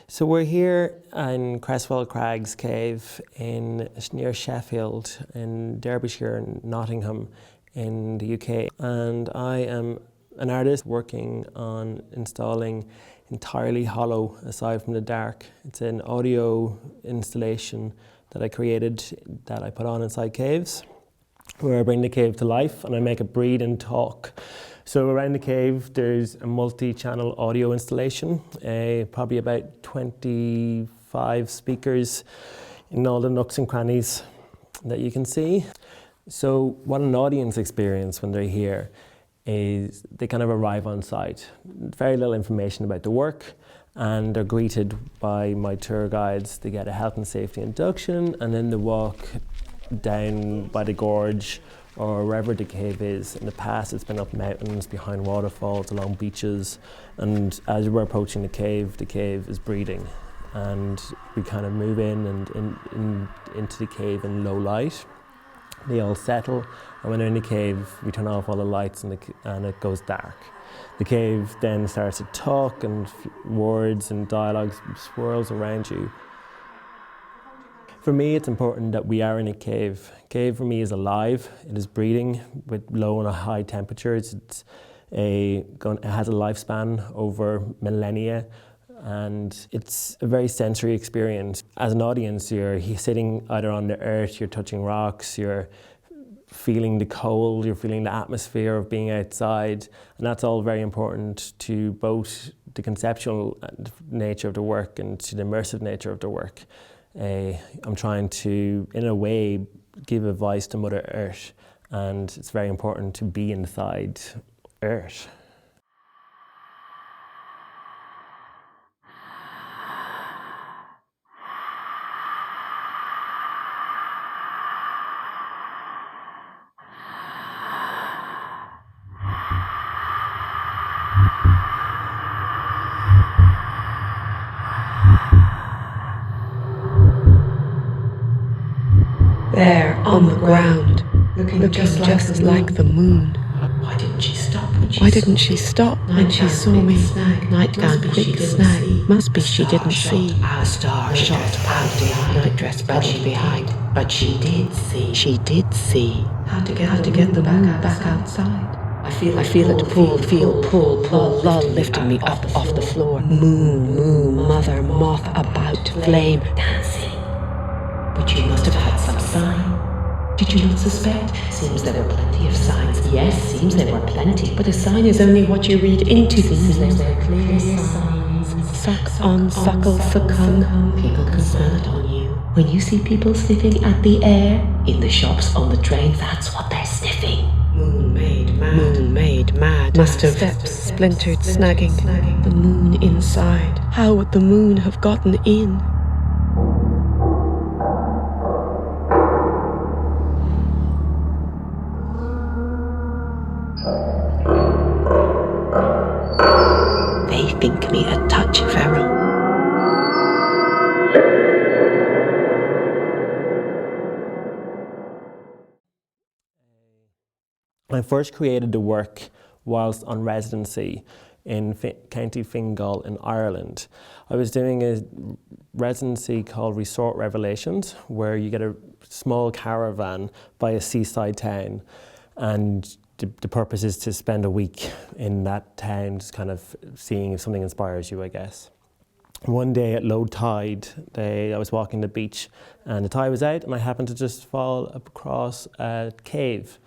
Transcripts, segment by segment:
So we're here in Creswell Crags cave near Sheffield in Derbyshire and Nottingham in the UK. And I am an artist working on installing entirely hollow aside from the dark. It's an audio installation that I created that I put on inside caves, where I bring the cave to life and I make it breathe and talk. So around the cave there's a multi-channel audio installation, probably about 25 speakers in all the nooks and crannies that you can see. So what an audience experience when they're here is they kind of arrive on site. Very little information about the work, and they're greeted by my tour guides. They get a health and safety induction, and then they walk down by the gorge or wherever the cave is. In the past it's been up mountains, behind waterfalls, along beaches, and as we're approaching the cave is breathing, and we kind of move in and into the cave in low light. They all settle, and when they're in the cave we turn off all the lights and it goes dark. The cave then starts to talk, and words and dialogue swirls around you. For me, it's important that we are in a cave. Cave for me is alive. It is breathing with low and high temperatures. It has a lifespan over millennia, and it's a very sensory experience. As an audience, you're sitting either on the earth, you're touching rocks, you're feeling the cold, you're feeling the atmosphere of being outside, and that's all very important to both the conceptual nature of the work and to the immersive nature of the work. I'm trying to, in a way, give a voice to Mother Earth, and it's very important to be inside Earth. There, on the ground, looking just like the moon. Why didn't she stop when she saw me? Nightgown, big snag. Must be she didn't see. Our star shot out behind. Nightdress buried behind. But she did see. She did see. How to get the moon back outside. I feel it pull, lull, lifting me up off the floor. Moon, mother moth about flame. Dancing. But you must have had some sign. Did you not suspect? Seems there were plenty of signs. Yes, seems there were plenty. But a sign is only what you read into things. Seems there were clear signs. Suck on, suckle, succumb. People can smell it on you. When you see people sniffing at the air, in the shops, on the train, that's what they're sniffing. Moon made mad. Must have splintered, snagging. The moon inside. How would the moon have gotten in? They think me a touch feral. I first created the work whilst on residency in County Fingal in Ireland. I was doing a residency called Resort Revelations, where you get a small caravan by a seaside town, and the purpose is to spend a week in that town, just kind of seeing if something inspires you, I guess. One day at low tide, I was walking the beach and the tide was out, and I happened to just fall across a cave.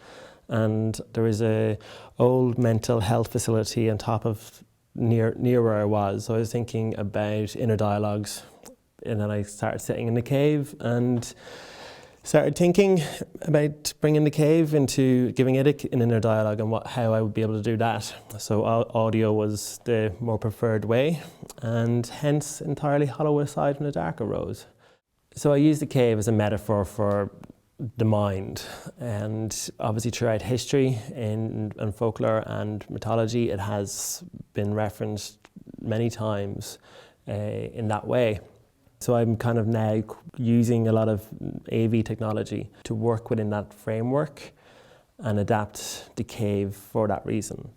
And there was a old mental health facility on top of near where I was. So I was thinking about inner dialogues, and then I started sitting in the cave and started thinking about bringing the cave into giving it an inner dialogue and how I would be able to do that. So audio was the more preferred way, and hence entirely hollow aside from the dark arose. So I used the cave as a metaphor for the mind, and obviously throughout history and folklore and mythology it has been referenced many times in that way. So I'm kind of now using a lot of AV technology to work within that framework and adapt the cave for that reason.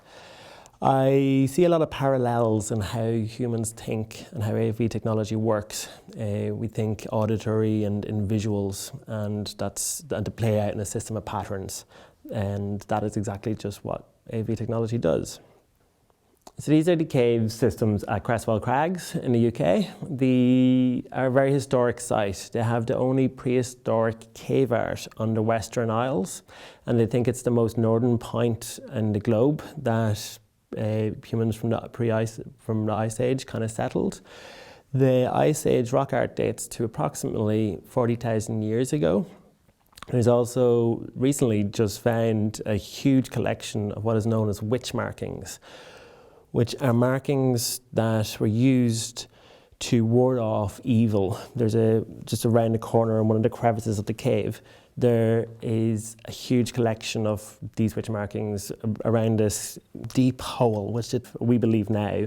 I see a lot of parallels in how humans think and how AV technology works. We think auditory and in visuals, and to play out in a system of patterns. And that is exactly just what AV technology does. So these are the cave systems at Creswell Crags in the UK. They are a very historic site. They have the only prehistoric cave art on the Western Isles, and they think it's the most northern point in the globe that humans from the Ice Age kind of settled. The Ice Age rock art dates to approximately 40,000 years ago. There's also recently just found a huge collection of what is known as witch markings, which are markings that were used to ward off evil. There's just around the corner in one of the crevices of the cave, there is a huge collection of these witch markings around this deep hole, which we believe now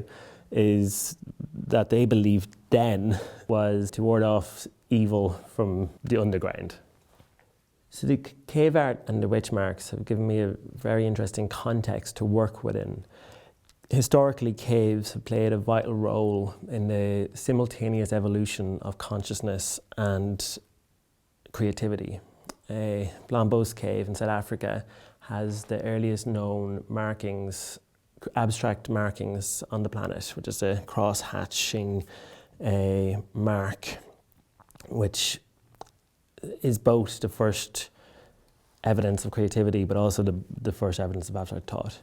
is that they believed then was to ward off evil from the underground. So the cave art and the witch marks have given me a very interesting context to work within. Historically, caves have played a vital role in the simultaneous evolution of consciousness and creativity. Blombos Cave in South Africa has the earliest known markings, abstract markings on the planet, which is a cross-hatching mark, which is both the first evidence of creativity, but also the first evidence of abstract thought.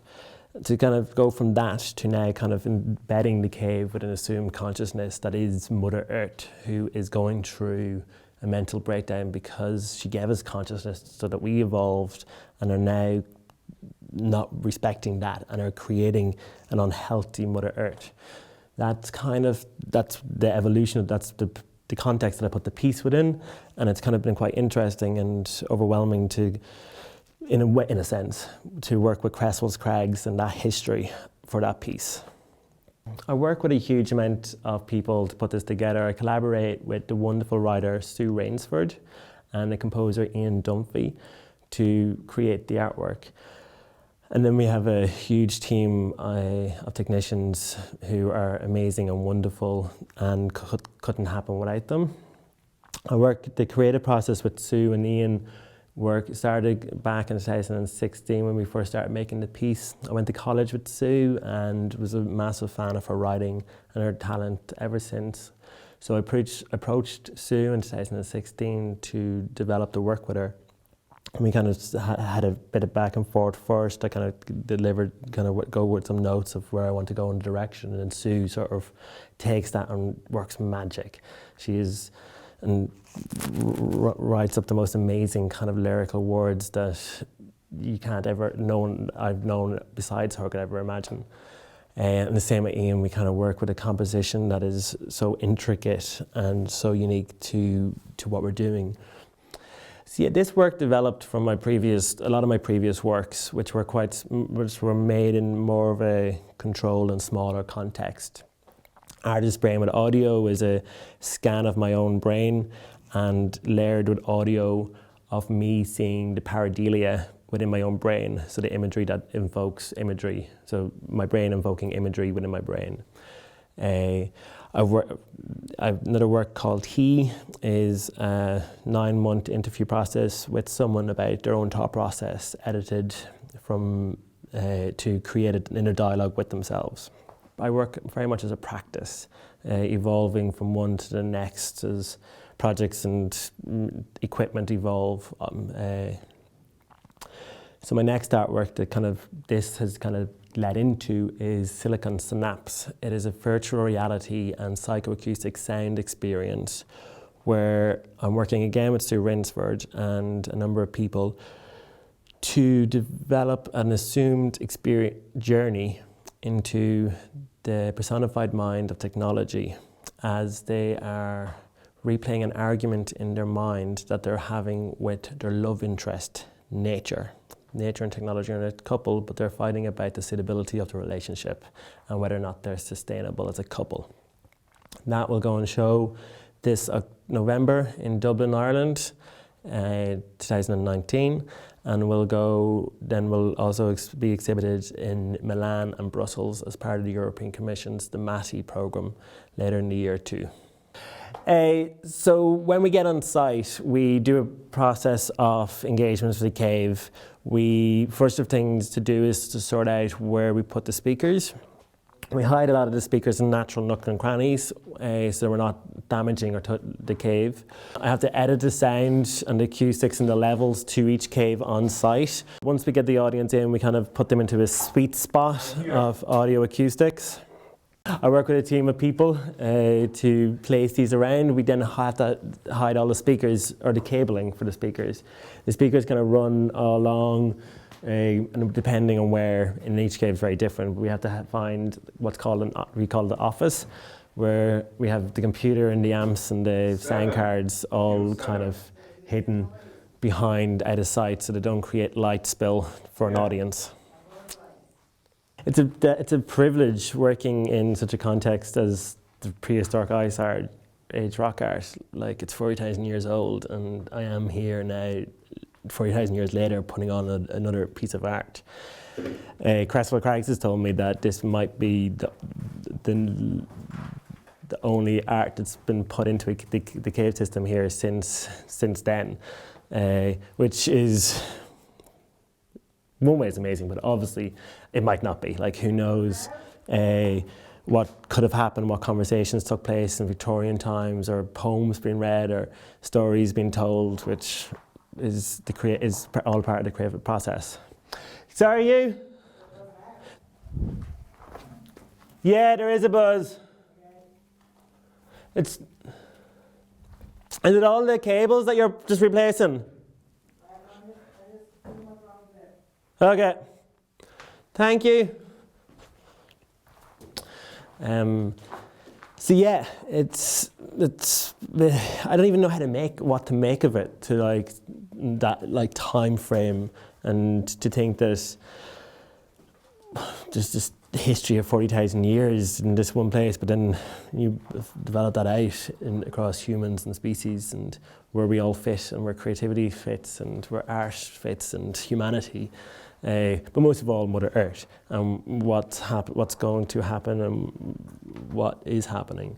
To kind of go from that to now kind of embedding the cave with an assumed consciousness that is Mother Earth, who is going through a mental breakdown because she gave us consciousness so that we evolved and are now not respecting that and are creating an unhealthy Mother Earth. That's the evolution, that's the context that I put the piece within, and it's kind of been quite interesting and overwhelming in a sense, to work with Creswell Crags and that history for that piece. I work with a huge amount of people to put this together. I collaborate with the wonderful writer Sue Rainsford and the composer Ian Dunphy to create the artwork. And then we have a huge team of technicians who are amazing and wonderful and couldn't happen without them. I work the creative process with Sue and Ian started back in 2016 when we first started making the piece. I went to college with Sue and was a massive fan of her writing and her talent ever since. So I approached Sue in 2016 to develop the work with her. And we kind of had a bit of back and forth first. I kind of go with some notes of where I want to go in the direction, and then Sue sort of takes that and works magic. And writes up the most amazing kind of lyrical words that I've known besides her could ever imagine. And the same with Ian, we kind of work with a composition that is so intricate and so unique to what we're doing. So yeah, this work developed from a lot of my previous works, which were made in more of a controlled and smaller context. Artist Brain with Audio is a scan of my own brain and layered with audio of me seeing the pareidolia within my own brain, so the imagery that invokes imagery, so my brain invoking imagery within my brain. Another work called He is a 9-month interview process with someone about their own thought process, edited to create an inner dialogue with themselves. I work very much as a practice, evolving from one to the next as projects and equipment evolve. So my next artwork that this has led into is Silicon Synapse. It is a virtual reality and psychoacoustic sound experience where I'm working again with Sue Rainsford and a number of people to develop an assumed journey into the personified mind of technology as they are replaying an argument in their mind that they're having with their love interest, nature. Nature and technology are a couple, but they're fighting about the suitability of the relationship and whether or not they're sustainable as a couple. That will go and show this November in Dublin, Ireland, 2019. and we'll also be exhibited in Milan and Brussels as part of the European Commission's the MATI programme later in the year too. So when we get on site, we do a process of engagement for the cave. First of things to do is to sort out where we put the speakers. We hide a lot of the speakers in natural nooks and crannies, so we're not damaging the cave. I have to edit the sound and the acoustics and the levels to each cave on site. Once we get the audience in, we kind of put them into a sweet spot of audio acoustics. I work with a team of people to place these around. We then have to hide all the speakers, or the cabling for the speakers. The speakers kind of run along, and depending on where, in each cave is very different. We have to find what's called we call the office, where we have the computer and the amps and the sound cards all kind of hidden behind, out of sight, so they don't create light spill for an audience. It's a privilege working in such a context as the prehistoric ice age rock art. Like, it's 40,000 years old, and I am here now 40,000 years later putting on another piece of art. Creswell Crags has told me that this might be the only art that's been put into the cave system here since then, which is, one way it's amazing, but obviously it might not be. Like, who knows what could have happened, what conversations took place in Victorian times, or poems being read, or stories being told, which is all part of the creative process. Sorry, you? Yeah, there is a buzz. Is it all the cables that you're just replacing? Okay. Thank you. So yeah, it's I don't even know what to make of it, to like that like time frame, and to think that there's this history of 40,000 years in this one place, but then you develop that out across humans and species, and where we all fit, and where creativity fits, and where art fits, and humanity. But most of all, Mother Earth, and what's going to happen, and what is happening.